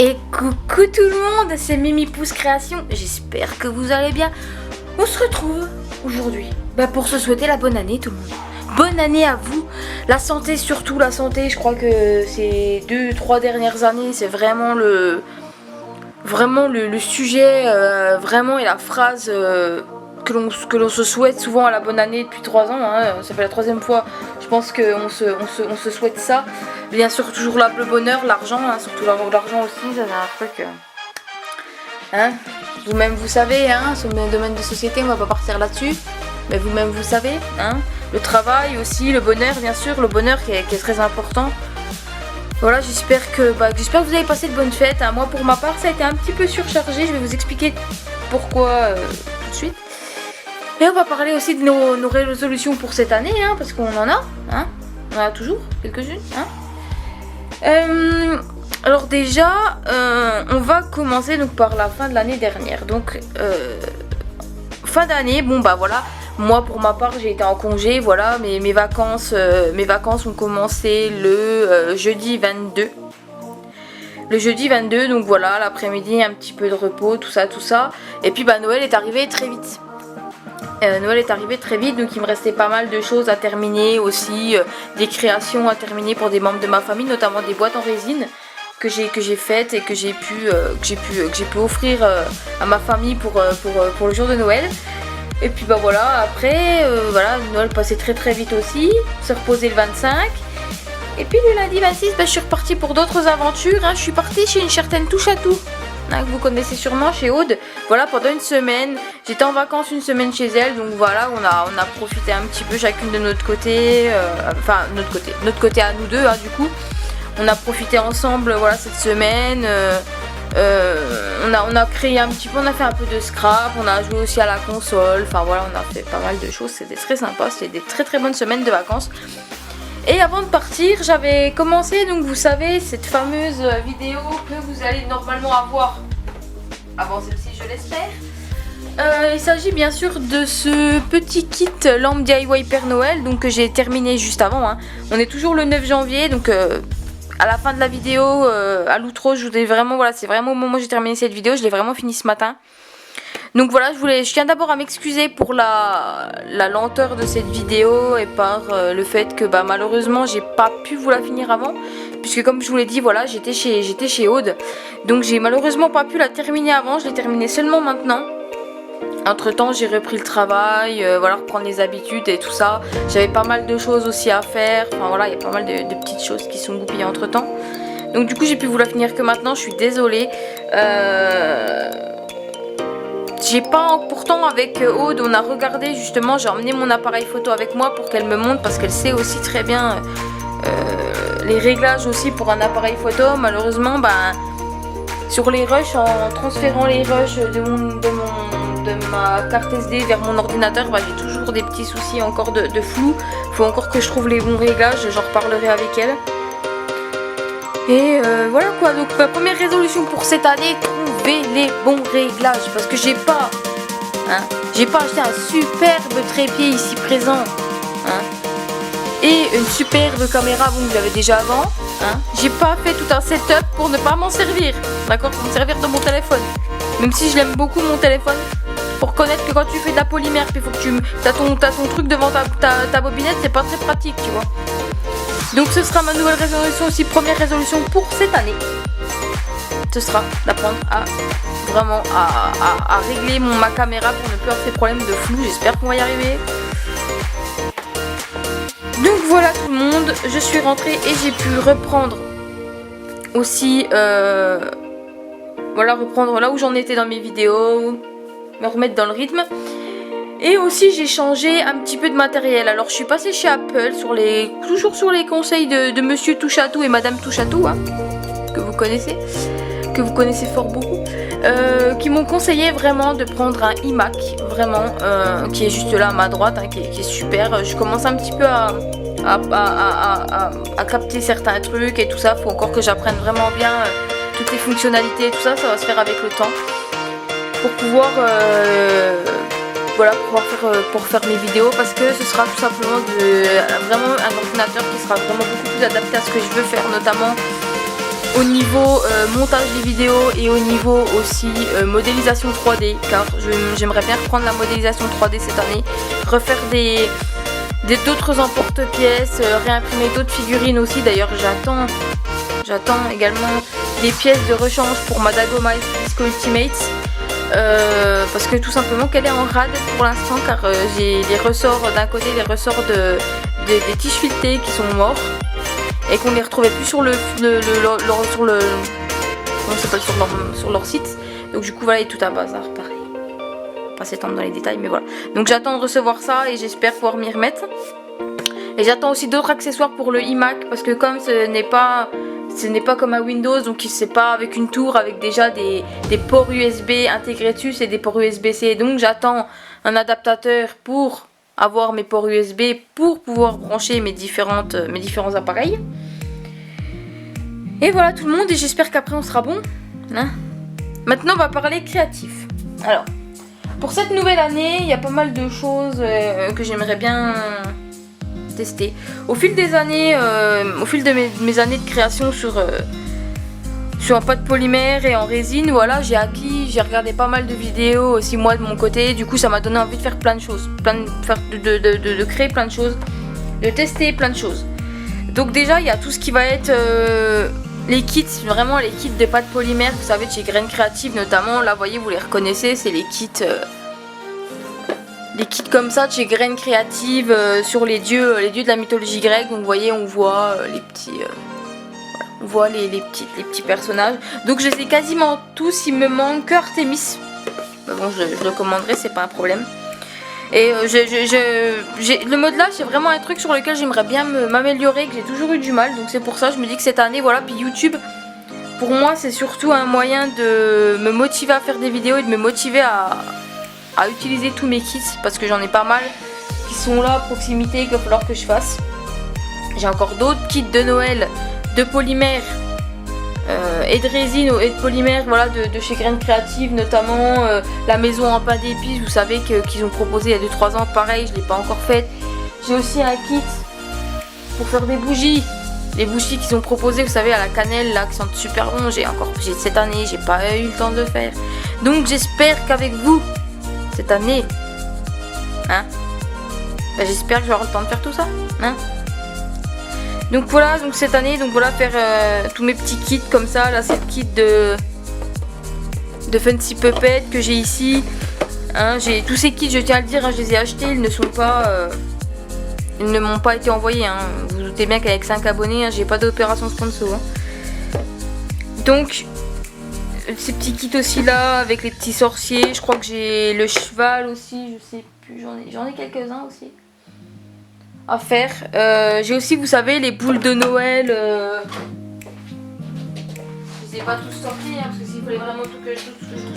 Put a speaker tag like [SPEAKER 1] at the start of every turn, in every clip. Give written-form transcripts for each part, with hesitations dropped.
[SPEAKER 1] Et coucou tout le monde, c'est Mimi Pouce Création, j'espère que vous allez bien. On se retrouve aujourd'hui pour se souhaiter la bonne année tout le monde. Bonne année à vous, la santé, surtout la santé. Je crois que ces 2-3 dernières années c'est vraiment le sujet vraiment, et la phrase que l'on se souhaite souvent à la bonne année depuis 3 ans, hein. Ça fait la 3e fois je pense qu'on se souhaite ça. Bien sûr toujours le bonheur, l'argent, hein, surtout l'argent aussi, ça c'est un truc hein. Vous-même vous savez, hein, sur le domaine de société on va pas partir là-dessus, mais vous-même vous savez, hein. Le travail aussi, le bonheur bien sûr, le bonheur qui est très important. Voilà, j'espère que vous avez passé de bonnes fêtes, hein. Moi pour ma part ça a été un petit peu surchargé, je vais vous expliquer pourquoi tout de suite. Et on va parler aussi de nos résolutions pour cette année, hein, parce qu'on en a, hein. On en a toujours quelques-unes, hein. Alors déjà, on va commencer donc par la fin de l'année dernière. Donc fin d'année, bon bah voilà. Moi pour ma part j'ai été en congé, voilà, mes vacances ont commencé le jeudi 22. Le jeudi 22, donc voilà, l'après-midi un petit peu de repos, tout ça. Et puis Noël est arrivé très vite. Donc il me restait pas mal de choses à terminer aussi, des créations à terminer pour des membres de ma famille, notamment des boîtes en résine que j'ai faites et que j'ai pu offrir à ma famille pour le jour de Noël. Et puis voilà, après Noël passait très vite aussi, on s'est reposé le 25. Et puis le lundi 26, je suis repartie pour d'autres aventures, hein. Je suis partie chez une certaine Touche à Tout, hein, que vous connaissez sûrement, chez Aude. Voilà, pendant une semaine, j'étais en vacances une semaine chez elle, donc voilà, on a profité un petit peu chacune de notre côté, notre côté à nous deux, hein, du coup. On a profité ensemble, voilà, cette semaine. On a créé un petit peu, on a fait un peu de scrap, on a joué aussi à la console, enfin voilà, on a fait pas mal de choses, c'était très sympa, c'était des très bonnes semaines de vacances. Et avant de partir, j'avais commencé, donc vous savez, cette fameuse vidéo que vous allez normalement avoir avant celle-ci, je l'espère. Il s'agit bien sûr de ce petit kit lampe DIY Père Noël, donc que j'ai terminé juste avant, hein. On est toujours le 9 janvier, donc à la fin de la vidéo, à l'outro, je voulais vraiment, voilà, c'est vraiment au moment où j'ai terminé cette vidéo, je l'ai vraiment fini ce matin. Donc voilà, je tiens d'abord à m'excuser pour la lenteur de cette vidéo et par le fait que malheureusement j'ai pas pu vous la finir avant, puisque comme je vous l'ai dit, voilà, j'étais chez Aude, donc j'ai malheureusement pas pu la terminer avant, je l'ai terminée seulement maintenant. Entre temps j'ai repris le travail, voilà, reprendre les habitudes et tout ça, j'avais pas mal de choses aussi à faire, enfin voilà, il y a pas mal de petites choses qui sont goupillées entre temps, donc du coup j'ai pu vous la finir que maintenant, je suis désolée. J'ai pas, pourtant avec Aude on a regardé justement, j'ai emmené mon appareil photo avec moi pour qu'elle me montre, parce qu'elle sait aussi très bien les réglages aussi pour un appareil photo. Malheureusement sur les rushs, en transférant les rushs de ma carte SD vers mon ordinateur, j'ai toujours des petits soucis encore de flou. Faut encore que je trouve les bons réglages, j'en reparlerai avec elle. Et voilà quoi, donc ma première résolution pour cette année, trouver les bons réglages, parce que j'ai pas acheté un superbe trépied ici présent, hein, et une superbe caméra, bon, que j'avais déjà avant, hein. J'ai pas fait tout un setup pour ne pas m'en servir, d'accord, pour me servir de mon téléphone, même si je l'aime beaucoup mon téléphone, pour connaître que quand tu fais de la polymère, puis faut que t'as ton truc devant ta bobinette, c'est pas très pratique, tu vois. Donc ce sera ma nouvelle résolution aussi, première résolution pour cette année. Ce sera d'apprendre à vraiment à régler ma caméra pour ne plus avoir ces problèmes de flou. J'espère qu'on va y arriver. Donc voilà tout le monde, je suis rentrée et j'ai pu reprendre aussi, reprendre là où j'en étais dans mes vidéos, me remettre dans le rythme. Et aussi j'ai changé un petit peu de matériel. Alors je suis passée chez Apple, toujours sur les conseils de Monsieur Touche à Tout et Madame Touche à Tout, hein, que vous connaissez fort beaucoup, qui m'ont conseillé vraiment de prendre un iMac, vraiment, qui est juste là à ma droite, hein, qui est super. Je commence un petit peu à capter certains trucs et tout ça. Faut encore que j'apprenne vraiment bien toutes les fonctionnalités et tout ça. Ça va se faire avec le temps pour pouvoir pour faire mes vidéos, parce que ce sera tout simplement vraiment un ordinateur qui sera vraiment beaucoup plus adapté à ce que je veux faire, notamment au niveau montage des vidéos et au niveau aussi modélisation 3D, car j'aimerais bien reprendre la modélisation 3D cette année, refaire d'autres emporte-pièces, réimprimer d'autres figurines aussi. D'ailleurs j'attends également des pièces de rechange pour ma Dagomite Disco Ultimate, parce que tout simplement qu'elle est en rade pour l'instant, car j'ai les ressorts d'un côté, les ressorts des tiges filetées qui sont morts et qu'on les retrouvait plus sur sur leur site. Donc du coup voilà, il y a tout un bazar pareil. Pas s'étendre dans les détails, mais voilà. Donc j'attends de recevoir ça et j'espère pouvoir m'y remettre. Et j'attends aussi d'autres accessoires pour le iMac, parce que comme ce n'est pas comme un Windows, donc c'est pas avec une tour, avec déjà des ports USB intégrés dessus, c'est des ports USB-C. Donc j'attends un adaptateur pour avoir mes ports USB pour pouvoir brancher mes différents appareils. Et voilà tout le monde, et j'espère qu'après on sera bon. Hein, maintenant on va parler créatif. Alors, pour cette nouvelle année, il y a pas mal de choses que j'aimerais bien tester. Au fil des années, au fil de mes années de création sur un pâte polymère et en résine, voilà, j'ai regardé pas mal de vidéos aussi moi de mon côté. Du coup, ça m'a donné envie de faire plein de choses, de créer plein de choses, de tester plein de choses. Donc déjà, il y a tout ce qui va être les kits, vraiment les kits de pâte polymère, vous savez, de chez Graines Créatives notamment. Là, vous voyez, vous les reconnaissez, c'est les kits comme ça de chez Graines Créatives sur les dieux de la mythologie grecque. Donc vous voyez, on voit les petits on voit les petits personnages. Donc je les ai quasiment tous, il me manque que Artemis. Mais bon, je le commanderai, c'est pas un problème. Et le modelage, c'est vraiment un truc sur lequel j'aimerais bien m'améliorer, que j'ai toujours eu du mal. Donc c'est pour ça, je me dis que cette année, voilà. Puis YouTube, pour moi, c'est surtout un moyen de me motiver à faire des vidéos et de me motiver à utiliser tous mes kits, parce que j'en ai pas mal qui sont là à proximité, qu'il va falloir que je fasse. J'ai encore d'autres kits de Noël, de polymère et de résine et de polymère, voilà, de chez Graines Créatives, notamment la maison en pain d'épices, vous savez qu'ils ont proposé il y a 2-3 ans, pareil, je ne l'ai pas encore faite. J'ai aussi un kit pour faire des bougies, les bougies qu'ils ont proposées, vous savez, à la cannelle là, qui sentent super bon. J'ai cette année, j'ai pas eu le temps de le faire. Donc j'espère qu'avec vous, cette année, hein, ben, j'espère que j'aurai le temps de faire tout ça, hein. Donc voilà, donc cette année, donc voilà, faire tous mes petits kits comme ça. Là, c'est le kit de Fancy Puppet que j'ai ici. Hein, j'ai tous ces kits, je tiens à le dire, hein, je les ai achetés, ils ne m'ont pas été envoyés. Hein. Vous vous doutez bien qu'avec 5 abonnés, hein, j'ai pas d'opération sponsor. Hein. Donc ces petits kits aussi là, avec les petits sorciers. Je crois que j'ai le cheval aussi, je sais plus, j'en ai quelques-uns aussi à faire. J'ai aussi, vous savez, les boules de Noël. Je les ai pas tous sortis, hein, parce que s'il fallait vraiment tout que je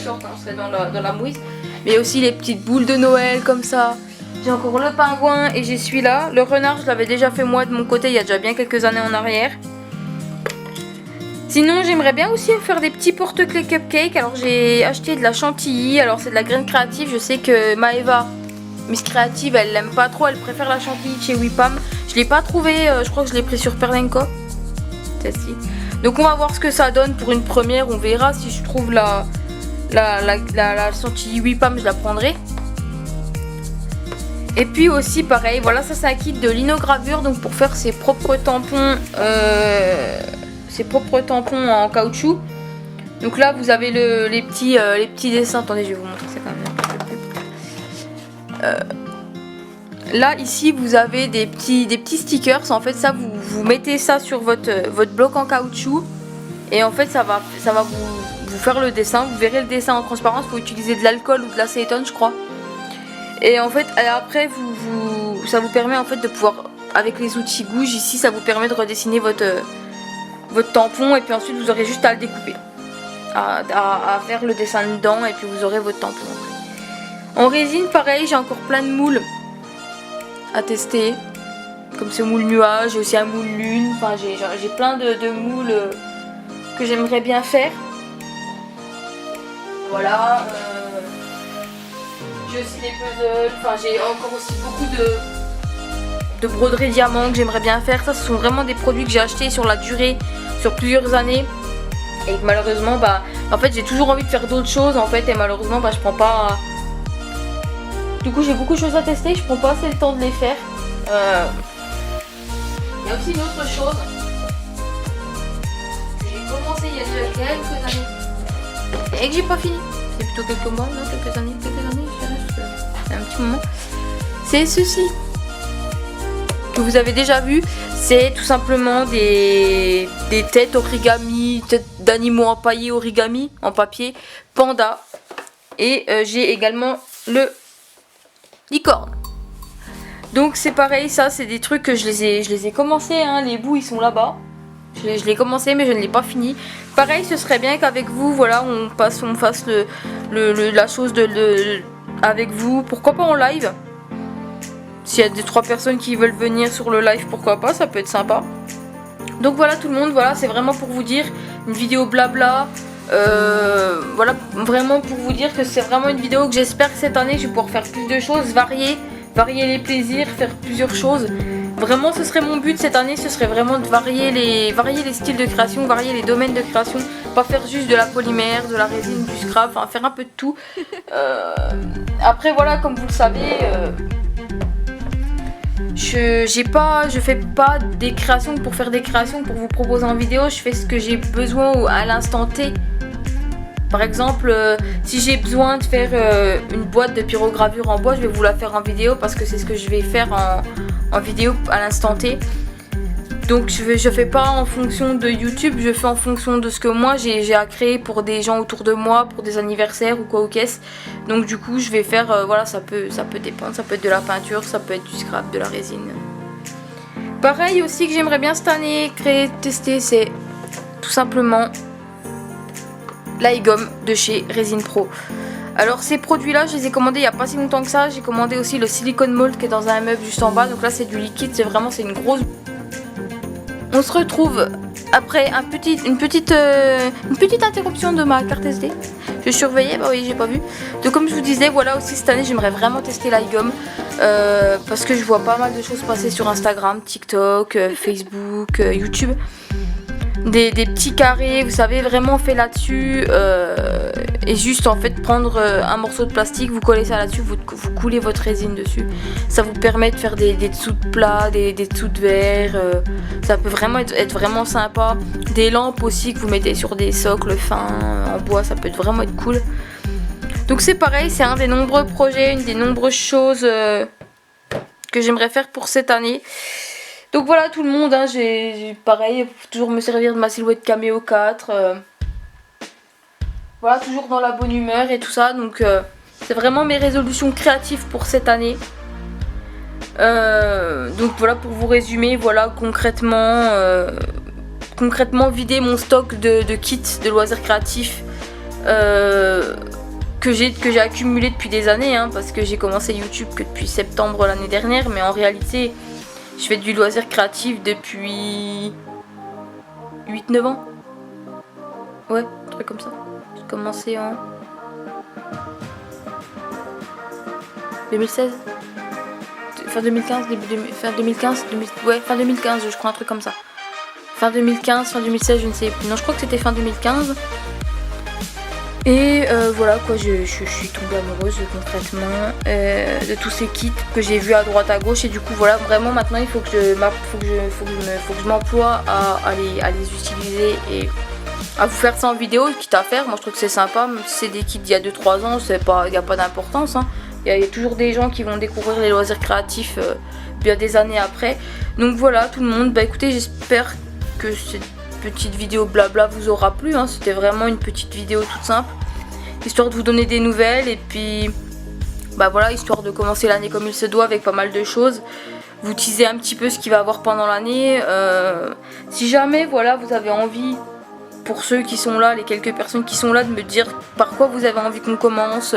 [SPEAKER 1] sorte, hein, on serait dans la mouise. Mais aussi les petites boules de Noël comme ça. J'ai encore le pingouin et j'ai celui-là. Le renard, je l'avais déjà fait moi de mon côté il y a déjà bien quelques années en arrière. Sinon, j'aimerais bien aussi faire des petits porte-clés cupcake. Alors j'ai acheté de la chantilly. Alors c'est de la Graine Créative. Je sais que Maëva, Miss Créative, elle l'aime pas trop, elle préfère la chantilly de chez Wipam. Je l'ai pas trouvé, je crois que je l'ai pris sur Perlenco. Celle-ci. Donc on va voir ce que ça donne pour une première, on verra si je trouve la chantilly Wipam, je la prendrai. Et puis aussi pareil, voilà, ça c'est un kit de linogravure, donc pour faire ses propres tampons en caoutchouc. Donc là vous avez les petits dessins, attendez je vais vous montrer ça quand même. Là ici vous avez des petits stickers. En fait ça vous mettez ça sur votre bloc en caoutchouc et en fait ça va vous faire le dessin. Vous verrez le dessin en transparence. Faut utiliser de l'alcool ou de l'acétone je crois. Et en fait après ça vous permet en fait de pouvoir, avec les outils gouges ici, ça vous permet de redessiner votre tampon, et puis ensuite vous aurez juste à le découper, à faire le dessin dedans, et puis vous aurez votre tampon. En résine pareil, j'ai encore plein de moules à tester, comme ce moule nuage, j'ai aussi un moule lune, enfin j'ai plein de moules que j'aimerais bien faire. Voilà, j'ai aussi des puzzles, enfin j'ai encore aussi beaucoup de broderies diamants que j'aimerais bien faire. Ça ce sont vraiment des produits que j'ai achetés sur la durée, sur plusieurs années. Et que malheureusement bah en fait j'ai toujours envie de faire d'autres choses en fait, et malheureusement bah je prends pas. Du coup j'ai beaucoup de choses à tester, je prends pas assez le temps de les faire. Il y a aussi une autre chose que j'ai commencé il y a déjà quelques années et que j'ai pas fini. C'est plutôt quelques mois, non, quelques années, je dirais, c'est un petit moment. C'est ceci que vous avez déjà vu. C'est tout simplement des têtes origami, têtes d'animaux empaillés origami en papier, panda. Et j'ai également le licorne. Donc c'est pareil, ça c'est des trucs que je les ai commencés, hein, les bouts ils sont là-bas. Je l'ai commencé mais je ne l'ai pas fini. Pareil, ce serait bien qu'avec vous, voilà, on fasse la chose avec vous. Pourquoi pas en live? S'il y a des 3 personnes qui veulent venir sur le live, pourquoi pas, ça peut être sympa. Donc voilà tout le monde, voilà, c'est vraiment pour vous dire, une vidéo blabla. Voilà, vraiment pour vous dire que c'est vraiment une vidéo que j'espère que cette année je vais pouvoir faire plus de choses, varier les plaisirs, faire plusieurs choses. Vraiment ce serait mon but cette année, ce serait vraiment de varier les styles de création, varier les domaines de création, pas faire juste de la polymère, de la résine, du scrap, enfin faire un peu de tout. Après voilà, comme vous le savez, je fais pas des créations pour faire des créations, pour vous proposer en vidéo, je fais ce que j'ai besoin à l'instant T. Par exemple, si j'ai besoin de faire une boîte de pyrogravure en bois, je vais vous la faire en vidéo parce que c'est ce que je vais faire en vidéo à l'instant T. Donc je fais pas en fonction de YouTube, je fais en fonction de ce que moi j'ai à créer pour des gens autour de moi, pour des anniversaires ou quoi ou qu'est-ce. Donc du coup je vais faire, voilà, ça peut dépendre, ça peut être de la peinture, ça peut être du scrap, de la résine. Pareil aussi que j'aimerais bien cette année créer, tester, c'est tout simplement l'iGum de chez Resin Pro. Alors ces produits là je les ai commandés il n'y a pas si longtemps que ça. J'ai commandé aussi le silicone mold qui est dans un meuble juste en bas. Donc là c'est du liquide, c'est une grosse. On se retrouve après une petite interruption de ma carte SD. Je surveillais, bah oui j'ai pas vu. Donc comme je vous disais, voilà, aussi cette année j'aimerais vraiment tester l'iGum parce que je vois pas mal de choses passer sur Instagram, TikTok, Facebook, YouTube. Des petits carrés, vous savez, vraiment fait là-dessus, et juste en fait prendre un morceau de plastique, vous collez ça là-dessus, vous coulez votre résine dessus. Ça vous permet de faire des dessous de plats, des dessous de verre, ça peut vraiment être vraiment sympa. Des lampes aussi que vous mettez sur des socles fins en bois, ça peut vraiment être cool. Donc c'est pareil, c'est un des nombreux projets, une des nombreuses choses que j'aimerais faire pour cette année. Donc voilà tout le monde, hein, j'ai pareil, toujours me servir de ma silhouette Cameo 4. Voilà, toujours dans la bonne humeur et tout ça. Donc c'est vraiment mes résolutions créatives pour cette année. Donc voilà, pour vous résumer, voilà concrètement vider mon stock de kits de loisirs créatifs que j'ai accumulé depuis des années, hein, parce que j'ai commencé YouTube que depuis septembre l'année dernière, mais en réalité je fais du loisir créatif depuis 8-9 ans. Ouais, un truc comme ça. J'ai commencé en 2016. Fin 2015, fin 2015, ouais, fin 2015 je crois, un truc comme ça. Fin 2015, fin 2016, je ne sais plus. Non, je crois que c'était fin 2015. Et voilà quoi, je suis tombée amoureuse concrètement de tous ces kits que j'ai vus à droite à gauche. Et du coup voilà, vraiment maintenant il faut que je m'emploie à les utiliser et à vous faire ça en vidéo, quitte à faire. Moi je trouve que c'est sympa, même si c'est des kits d'il y a 2-3 ans, il n'y a pas d'importance, hein. Il y a toujours des gens qui vont découvrir les loisirs créatifs bien des années après. Donc voilà tout le monde, bah écoutez, j'espère que cette petite vidéo blabla vous aura plu, hein. C'était vraiment une petite vidéo toute simple, histoire de vous donner des nouvelles et puis bah voilà, histoire de commencer l'année comme il se doit avec pas mal de choses, vous teaser un petit peu ce qu'il va y avoir pendant l'année. Si jamais voilà vous avez envie, pour ceux qui sont là, les quelques personnes qui sont là, de me dire par quoi vous avez envie qu'on commence,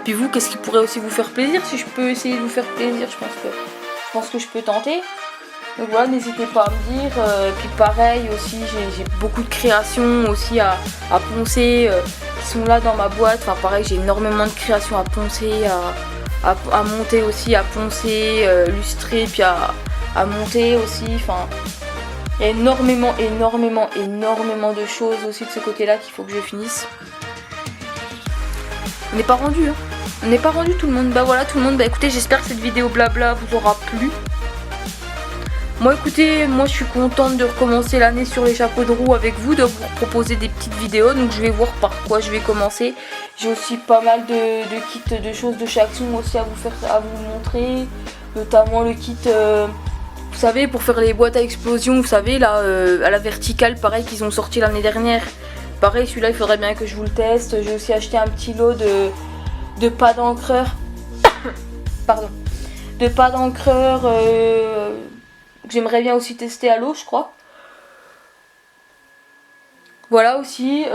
[SPEAKER 1] puis vous, qu'est-ce qui pourrait aussi vous faire plaisir. Si je peux essayer de vous faire plaisir, je pense que je peux tenter. Donc voilà, n'hésitez pas à me dire. Puis pareil aussi, j'ai beaucoup de créations aussi à poncer qui sont là dans ma boîte. Enfin pareil, j'ai énormément de créations à poncer, à monter aussi, à poncer, lustrer, puis à monter aussi. Enfin Il y a énormément de choses aussi de ce côté-là qu'il faut que je finisse. On n'est pas rendu, hein. On n'est pas rendu tout le monde. Bah voilà tout le monde, bah écoutez, j'espère que cette vidéo blabla vous aura plu. Moi écoutez, moi je suis contente de recommencer l'année sur les chapeaux de roue avec vous, de vous proposer des petites vidéos. Donc je vais voir par quoi je vais commencer. J'ai aussi pas mal de kits de choses de chez Action aussi à vous montrer. Notamment le kit, vous savez, pour faire les boîtes à explosion, vous savez là, à la verticale, pareil qu'ils ont sorti l'année dernière. Pareil, celui-là il faudrait bien que je vous le teste. J'ai aussi acheté un petit lot de pas d'encreur. Pardon. De pas d'encreur que j'aimerais bien aussi tester à l'eau, je crois. Voilà aussi.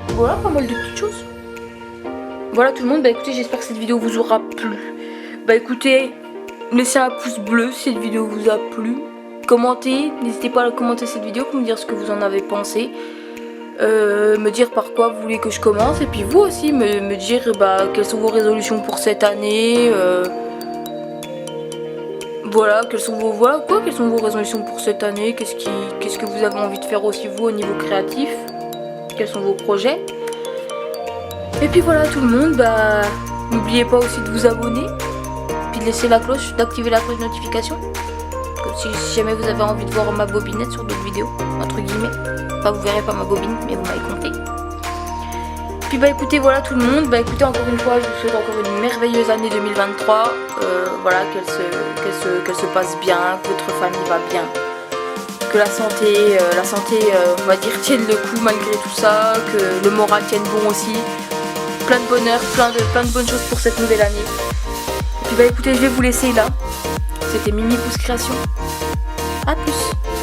[SPEAKER 1] Voilà, pas mal de petites choses. Voilà tout le monde, bah écoutez, j'espère que cette vidéo vous aura plu. Bah écoutez, laissez un pouce bleu si cette vidéo vous a plu. Commentez, n'hésitez pas à commenter cette vidéo pour me dire ce que vous en avez pensé. Me dire par quoi vous voulez que je commence. Et puis vous aussi, me dire quelles sont vos résolutions pour cette année. Voilà, quelles sont vos résolutions pour cette année. Qu'est-ce que vous avez envie de faire aussi vous au niveau créatif. Quels sont vos projets. Et puis voilà tout le monde, n'oubliez pas aussi de vous abonner. Puis de laisser la cloche, d'activer la cloche de notification. Si jamais vous avez envie de voir ma bobinette sur d'autres vidéos, entre guillemets. Enfin vous verrez pas ma bobine, mais vous m'avez compris. Puis écoutez, voilà tout le monde. Écoutez, encore une fois, je vous souhaite encore une merveilleuse année 2023. Voilà, qu'elle se passe bien, que votre famille va bien. Que la santé, on va dire, tienne le coup malgré tout ça. Que le moral tienne bon aussi. Plein de bonheur, plein de bonnes choses pour cette nouvelle année. Et puis écoutez, je vais vous laisser là. C'était Mimi Pousse Création. A plus.